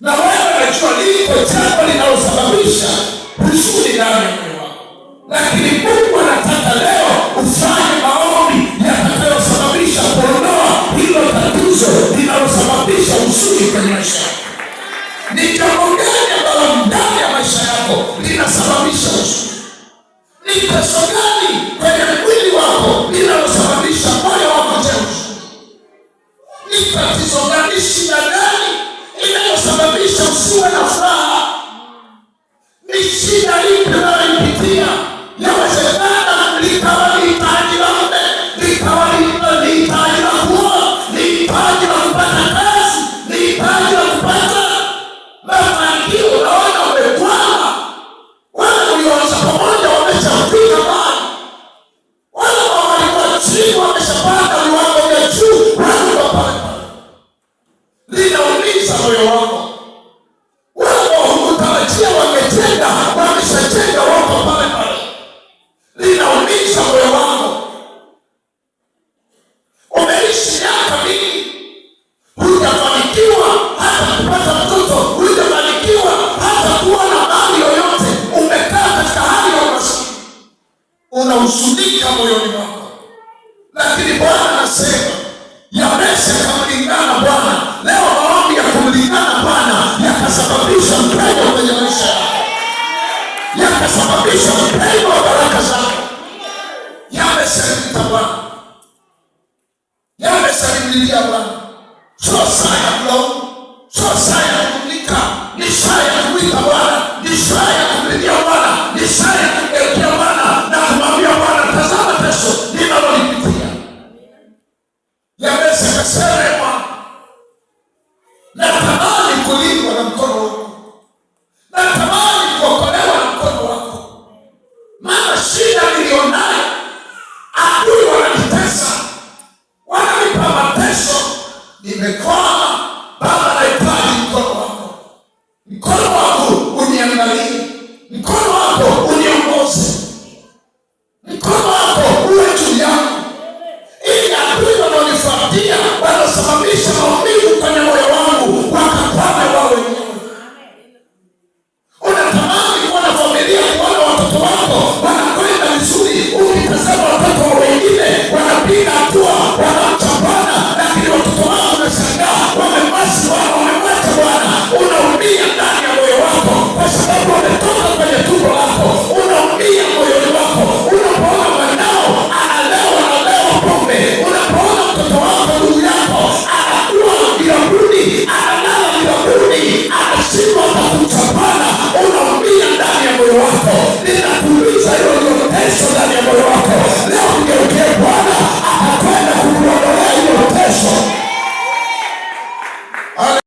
Na wewe unajua liko jambo linalosababisha huzuni ndani ya moyo wako. Lakini Mungu anataka leo ufanye maombi yatakayosababisha kuondoa hilo tatizo linalosababisha huzuni kwenye maisha yako. Ni jambo gani ambalo ndani ya maisha yako linasababisha huzuni? Ni tatizo gani kwenye mwili wako linalosababisha moyo wako kuwa huzuni? Ni tatizo gani, shida gani inayosababisha usiwe na furaha? Ni shida ipi unayoipitia? Yawezekana likawa ni hitaji la mume, likawa ni hitaji la kuoa, ni hitaji la kupata kazi, ni hitaji la kupata mafanikio. Unaona umekwama. Wale ulioanza pamoja wameshafika mbali, wale ambao walikuwa chini wameshapanda viwango vya juu, wale pale pale. Linaumiza moyo wako. Wale ambao hukutarajia wamejenga, wameshajenga, wako pale pale. Linaumiza moyo wako. Umeishi miaka mingi hujafanikiwa hata kupata mtoto, hujafanikiwa hata kuwa na mali yoyote. Umekaa katika hali ya umaskini, unahuzunika moyoni mwako. Lakini Bwana anasema Yabesi akamlingana Bwana. Leo maombi ya kumlingana Bwana yakasababisha mpendo kwenye maisha yako, yakasababisha mpendo wa baraka zako. Yabesi alimwita Bwana, Yabesi alimlilia Bwana. Sio saa ya kulaumu, sio saa ya kumlika, ni saa ya kumwita Bwana, ni saa ya kumlilia Bwana, ni saa ya kumgeukia Bwana na kumwambia Bwana, tazama teso ninalolipitia. Yabesi akasema, natamani kulindwa na mkono wako, natamani kuokolewa na mkono wako, maana shida nilionayo, adui wananitesa, wananipa mateso, nimekwama. Baba, nahitaji mkono wako, mkono wako uniangalie, mkono wako uniongoze, mkono wako uwe juu yangu, ili adui wanaonifuatia wanasababisha maumivu kwenye moyo wangu wakakwame wao wenyewe. Unatamani kuona familia, kuona watoto wako wanakwenda vizuri. Ukitazama watoto wa wengine wanapiga hatua, wanamcha Bwana, lakini watoto wao wameshangaa, wamemwasi Bwana, wamemwacha Bwana. Unaumia ndani ya moyo wako kwa sababu wametoka kwenye tumbo lako. Unaumia moyoni wako unapoona mwanao analewa pombe, unapoona mtoto wako, ndugu yako anakuwa vilabuni, analala vilabuni, anashindwa kukucha Bwana. Unaumia ndani ya moyo wako.